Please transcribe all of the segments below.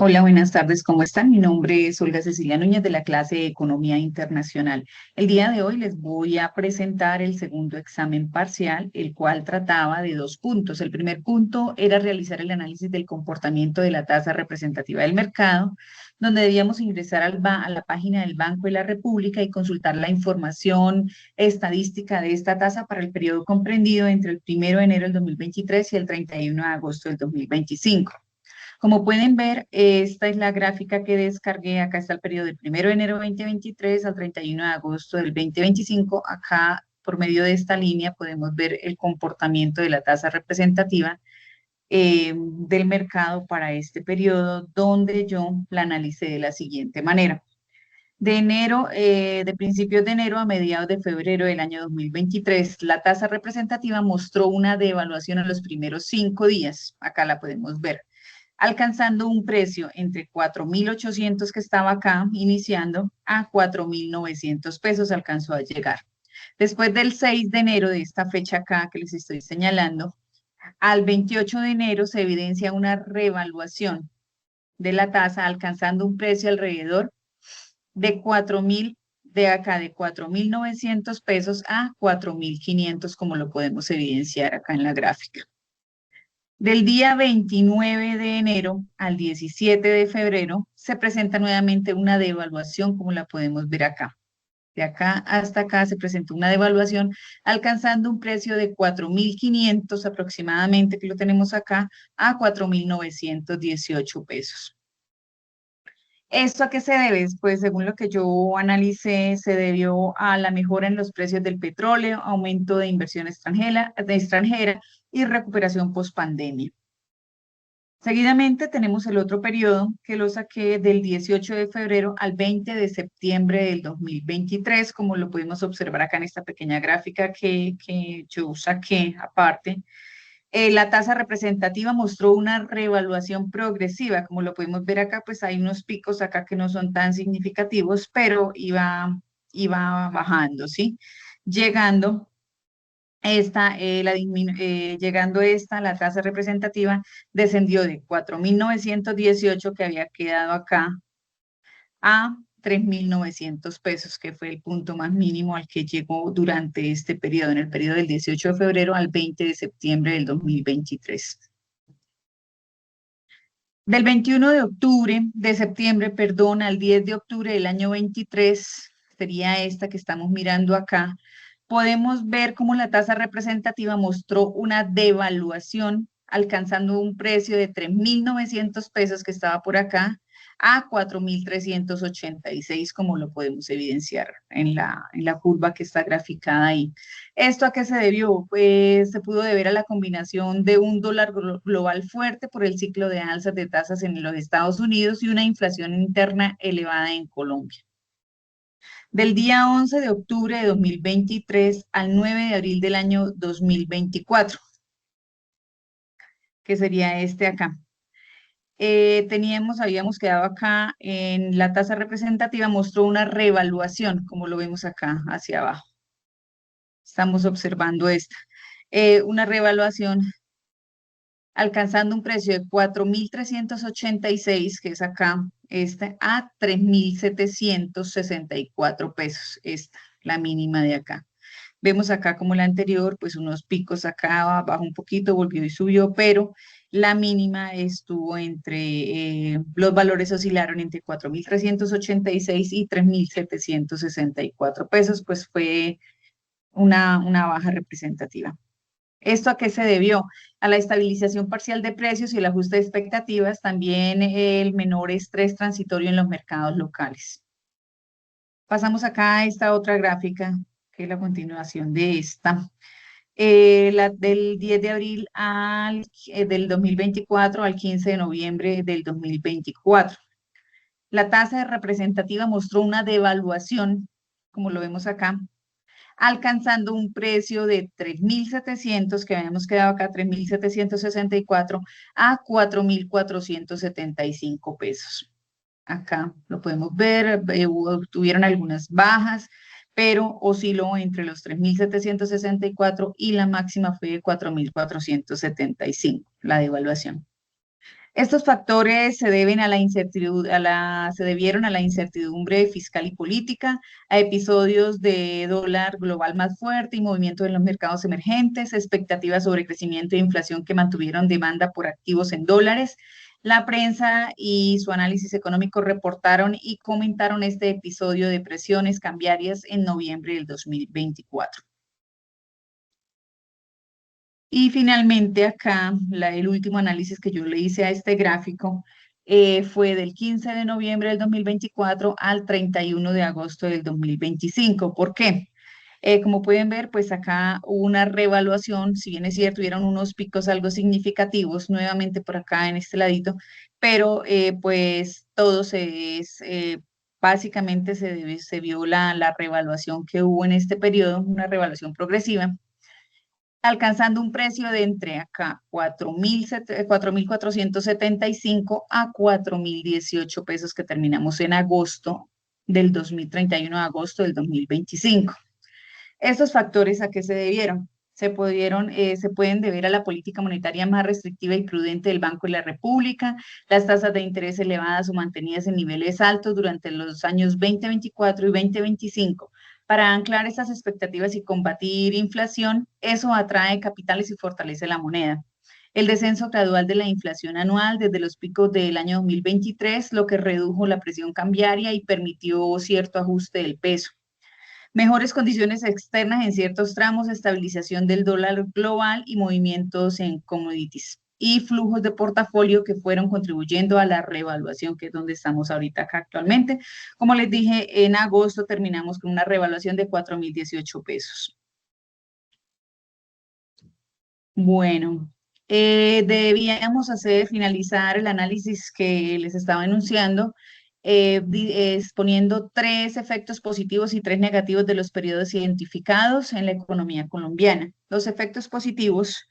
Hola, buenas tardes, ¿cómo están? Mi nombre es Olga Cecilia Núñez de la clase de Economía Internacional. El día de hoy les voy a presentar el segundo examen parcial, el cual trataba de dos puntos. El primer punto era realizar el análisis del comportamiento de la tasa representativa del mercado, donde debíamos ingresar a la página del Banco de la República y consultar la información estadística de esta tasa para el periodo comprendido entre el 1 de enero del 2023 y el 31 de agosto del 2025. Como pueden ver, esta es la gráfica que descargué. Acá está el periodo del 1 de enero de 2023 al 31 de agosto del 2025. Acá, por medio de esta línea, podemos ver el comportamiento de la tasa representativa del mercado para este periodo, donde yo la analicé de la siguiente manera. De principios de enero a mediados de febrero del año 2023, la tasa representativa mostró una devaluación en los primeros 5 días. Acá la podemos ver, alcanzando un precio entre 4.800 que estaba acá iniciando a 4.900 pesos alcanzó a llegar. Después del 6 de enero de esta fecha acá que les estoy señalando, al 28 de enero se evidencia una revaluación de la tasa alcanzando un precio alrededor de 4.000 de acá de 4.900 pesos a 4.500 como lo podemos evidenciar acá en la gráfica. Del día 29 de enero al 17 de febrero se presenta nuevamente una devaluación, como la podemos ver acá. De acá hasta acá se presentó una devaluación alcanzando un precio de 4.500 aproximadamente, que lo tenemos acá, a 4.918 pesos. ¿Esto a qué se debe? Pues según lo que yo analicé, se debió a la mejora en los precios del petróleo, aumento de inversión extranjera y recuperación post-pandemia. Seguidamente tenemos el otro periodo que lo saqué del 18 de febrero al 20 de septiembre del 2023, como lo pudimos observar acá en esta pequeña gráfica que yo saqué aparte. La tasa representativa mostró una revaluación progresiva, como lo pudimos ver acá, pues hay unos picos acá que no son tan significativos, pero iba bajando, ¿sí? Llegando llegando la tasa representativa descendió de 4.918 que había quedado acá a 3.900 pesos, que fue el punto más mínimo al que llegó durante este periodo, en el periodo del 18 de febrero al 20 de septiembre del 2023. Del 21 de septiembre, perdón, al 10 de octubre del año 23, sería esta que estamos mirando acá, podemos ver cómo la tasa representativa mostró una devaluación, alcanzando un precio de 3.900 pesos que estaba por acá a 4.386, como lo podemos evidenciar en la curva que está graficada ahí. ¿Esto a qué se debió? Pues se pudo deber a la combinación de un dólar global fuerte por el ciclo de alzas de tasas en los Estados Unidos y una inflación interna elevada en Colombia. Del día 11 de octubre de 2023 al 9 de abril del año 2024, que sería este acá. Habíamos quedado acá en la tasa representativa, mostró una revaluación, como lo vemos acá hacia abajo. Estamos observando esta. Una revaluación alcanzando un precio de 4.386, que es acá, a 3.764 pesos, la mínima de acá. Vemos acá como la anterior, pues unos picos acá, bajó un poquito, volvió y subió, pero la mínima estuvo los valores oscilaron entre 4.386 y 3.764 pesos, pues fue una baja representativa. ¿Esto a qué se debió? A la estabilización parcial de precios y el ajuste de expectativas, también el menor estrés transitorio en los mercados locales. Pasamos acá a esta otra gráfica, que es la continuación de esta. La del 10 de abril del 2024 al 15 de noviembre del 2024. La tasa representativa mostró una devaluación, como lo vemos acá, alcanzando un precio de 3.700, que habíamos quedado acá, 3.764, a 4.475 pesos. Acá lo podemos ver, tuvieron algunas bajas, pero osciló entre los 3.764 y la máxima fue de 4.475, la devaluación. Estos factores se deben a la incertidumbre, se debieron a la incertidumbre fiscal y política, a episodios de dólar global más fuerte y movimiento en los mercados emergentes, expectativas sobre crecimiento e inflación que mantuvieron demanda por activos en dólares. La prensa y su análisis económico reportaron y comentaron este episodio de presiones cambiarias en noviembre del 2024. Y finalmente acá, el último análisis que yo le hice a este gráfico fue del 15 de noviembre del 2024 al 31 de agosto del 2025. ¿Por qué? Como pueden ver, pues acá hubo una revaluación, si bien es cierto, hubieron unos picos algo significativos, nuevamente por acá en este ladito, pero pues todo básicamente se vio la revaluación que hubo en este periodo, una revaluación progresiva alcanzando un precio de entre acá 4.475 a 4.018 pesos que terminamos en agosto del 2031 de agosto del 2025. ¿Estos factores a qué se debieron? Se pueden deber a la política monetaria más restrictiva y prudente del Banco de la República, las tasas de interés elevadas o mantenidas en niveles altos durante los años 2024 y 2025. Para anclar estas expectativas y combatir inflación, eso atrae capitales y fortalece la moneda. El descenso gradual de la inflación anual desde los picos del año 2023, lo que redujo la presión cambiaria y permitió cierto ajuste del peso. Mejores condiciones externas en ciertos tramos, estabilización del dólar global y movimientos en commodities y flujos de portafolio que fueron contribuyendo a la revaluación, que es donde estamos ahorita acá actualmente. Como les dije, en agosto terminamos con una revaluación de 4.018 pesos. Bueno, debíamos finalizar el análisis que les estaba enunciando, exponiendo 3 efectos positivos y 3 negativos de los periodos identificados en la economía colombiana. Los efectos positivos,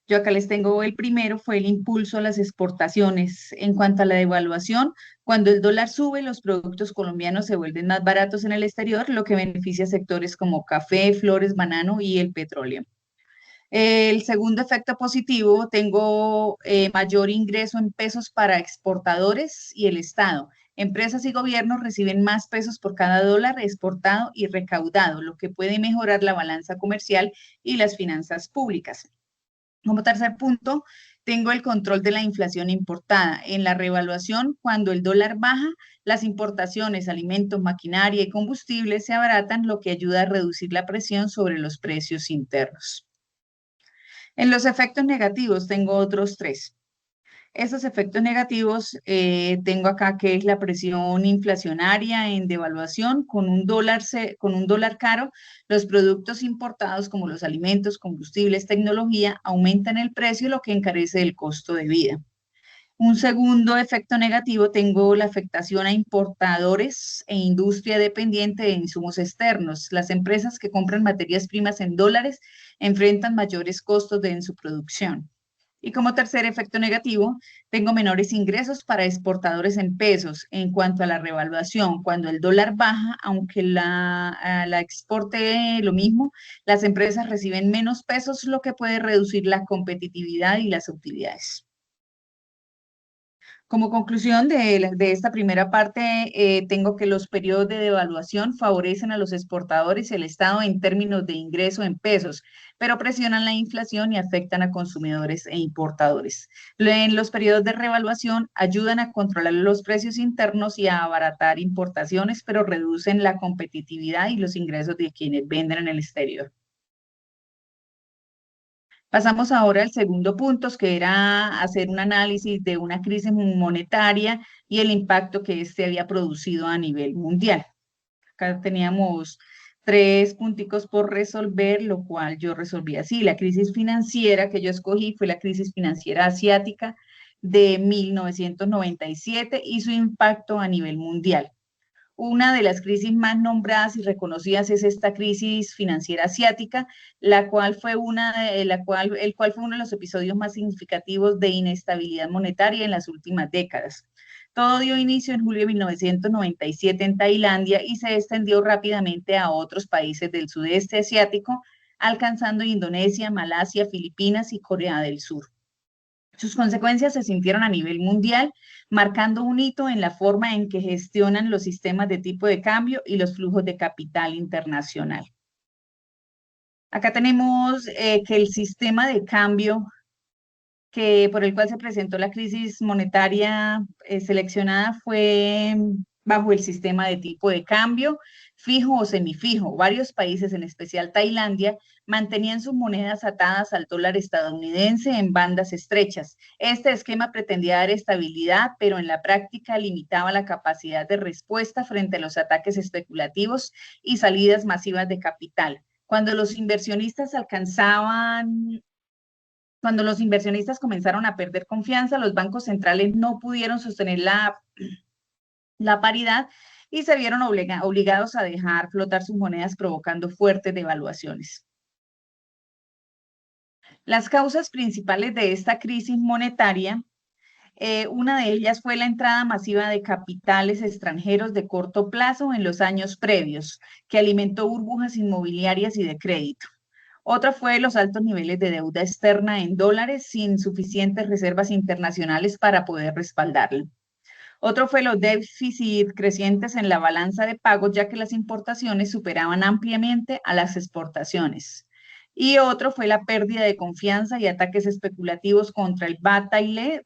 yo acá les tengo el primero, fue el impulso a las exportaciones. En cuanto a la devaluación, cuando el dólar sube, los productos colombianos se vuelven más baratos en el exterior, lo que beneficia a sectores como café, flores, banano y el petróleo. El segundo efecto positivo, tengo mayor ingreso en pesos para exportadores y el Estado. Empresas y gobiernos reciben más pesos por cada dólar exportado y recaudado, lo que puede mejorar la balanza comercial y las finanzas públicas. Como tercer punto, tengo el control de la inflación importada. En la revaluación, cuando el dólar baja, las importaciones, alimentos, maquinaria y combustibles se abaratan, lo que ayuda a reducir la presión sobre los precios internos. En los efectos negativos tengo otros 3. Esos efectos negativos tengo acá que es la presión inflacionaria en devaluación con un dólar caro, los productos importados como los alimentos, combustibles, tecnología aumentan el precio, lo que encarece el costo de vida. Un segundo efecto negativo, tengo la afectación a importadores e industria dependiente de insumos externos. Las empresas que compran materias primas en dólares enfrentan mayores costos en su producción. Y como tercer efecto negativo, tengo menores ingresos para exportadores en pesos en cuanto a la revaluación. Cuando el dólar baja, aunque la exporte lo mismo, las empresas reciben menos pesos, lo que puede reducir la competitividad y las utilidades. Como conclusión de esta primera parte, tengo que los periodos de devaluación favorecen a los exportadores y al Estado en términos de ingreso en pesos, pero presionan la inflación y afectan a consumidores e importadores. En los periodos de revaluación ayudan a controlar los precios internos y a abaratar importaciones, pero reducen la competitividad y los ingresos de quienes venden en el exterior. Pasamos ahora al segundo punto, que era hacer un análisis de una crisis monetaria y el impacto que éste había producido a nivel mundial. Acá teníamos 3 punticos por resolver, lo cual yo resolví así. La crisis financiera que yo escogí fue la crisis financiera asiática de 1997 y su impacto a nivel mundial. Una de las crisis más nombradas y reconocidas es esta crisis financiera asiática, la cual fue el cual fue uno de los episodios más significativos de inestabilidad monetaria en las últimas décadas. Todo dio inicio en julio de 1997 en Tailandia y se extendió rápidamente a otros países del sudeste asiático, alcanzando Indonesia, Malasia, Filipinas y Corea del Sur. Sus consecuencias se sintieron a nivel mundial, marcando un hito en la forma en que gestionan los sistemas de tipo de cambio y los flujos de capital internacional. Acá tenemos que el sistema de cambio por el cual se presentó la crisis monetaria seleccionada fue bajo el sistema de tipo de cambio fijo o semifijo. Varios países, en especial Tailandia, mantenían sus monedas atadas al dólar estadounidense en bandas estrechas. Este esquema pretendía dar estabilidad, pero en la práctica limitaba la capacidad de respuesta frente a los ataques especulativos y salidas masivas de capital. Cuando los inversionistas comenzaron a perder confianza, los bancos centrales no pudieron sostener la paridad y se vieron obligados a dejar flotar sus monedas, provocando fuertes devaluaciones. Las causas principales de esta crisis monetaria, una de ellas fue la entrada masiva de capitales extranjeros de corto plazo en los años previos, que alimentó burbujas inmobiliarias y de crédito. Otra fue los altos niveles de deuda externa en dólares sin suficientes reservas internacionales para poder respaldarlo. Otro fue los déficits crecientes en la balanza de pagos, ya que las importaciones superaban ampliamente a las exportaciones. Y otro fue la pérdida de confianza y ataques especulativos contra el baht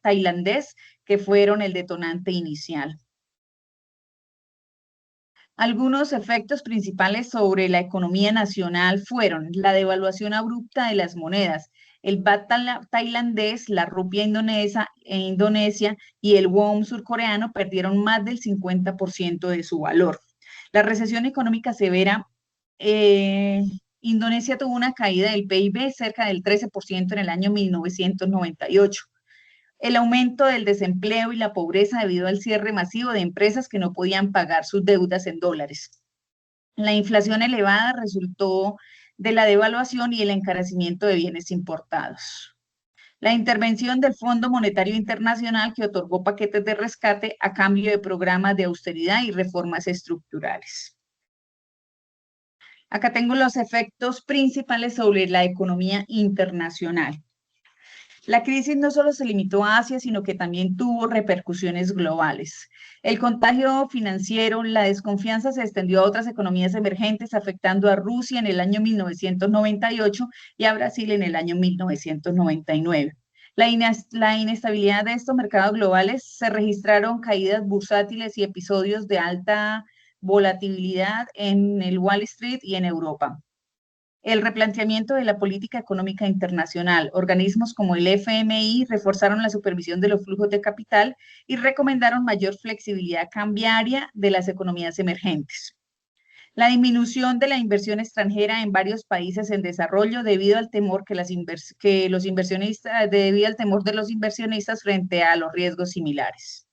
tailandés, que fueron el detonante inicial. Algunos efectos principales sobre la economía nacional fueron la devaluación abrupta de las monedas, el baht tailandés, la rupia indonesia y el won surcoreano perdieron más del 50% de su valor. La recesión económica severa, Indonesia tuvo una caída del PIB cerca del 13% en el año 1998. El aumento del desempleo y la pobreza debido al cierre masivo de empresas que no podían pagar sus deudas en dólares. La inflación elevada resultó de la devaluación y el encarecimiento de bienes importados. La intervención del Fondo Monetario Internacional, que otorgó paquetes de rescate a cambio de programas de austeridad y reformas estructurales. Acá tengo los efectos principales sobre la economía internacional. La crisis no solo se limitó a Asia, sino que también tuvo repercusiones globales. El contagio financiero, la desconfianza se extendió a otras economías emergentes, afectando a Rusia en el año 1998 y a Brasil en el año 1999. La inestabilidad de estos mercados globales se registraron caídas bursátiles y episodios de alta volatilidad en el Wall Street y en Europa. El replanteamiento de la política económica internacional. Organismos como el FMI reforzaron la supervisión de los flujos de capital y recomendaron mayor flexibilidad cambiaria de las economías emergentes. La disminución de la inversión extranjera en varios países en desarrollo debido al temor debido al temor de los inversionistas frente a los riesgos similares.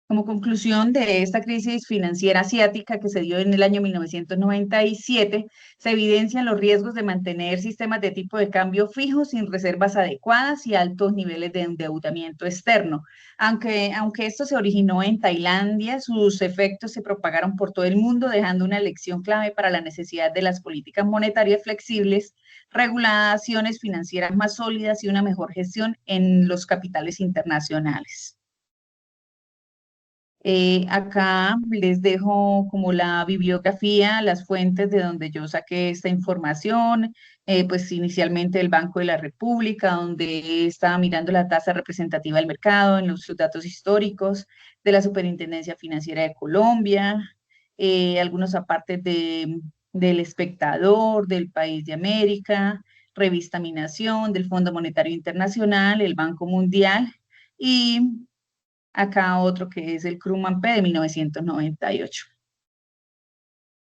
Como conclusión de esta crisis financiera asiática que se dio en el año 1997, se evidencian los riesgos de mantener sistemas de tipo de cambio fijos sin reservas adecuadas y altos niveles de endeudamiento externo. Aunque esto se originó en Tailandia, sus efectos se propagaron por todo el mundo, dejando una lección clave para la necesidad de las políticas monetarias flexibles, regulaciones financieras más sólidas y una mejor gestión en los capitales internacionales. Acá les dejo como la bibliografía, las fuentes de donde yo saqué esta información, pues inicialmente del Banco de la República, donde estaba mirando la tasa representativa del mercado en sus datos históricos, de la Superintendencia Financiera de Colombia, algunos apartes del Espectador, del País de América, Revista Mi Nación, del Fondo Monetario Internacional, el Banco Mundial y acá otro que es el Krugman P de 1998.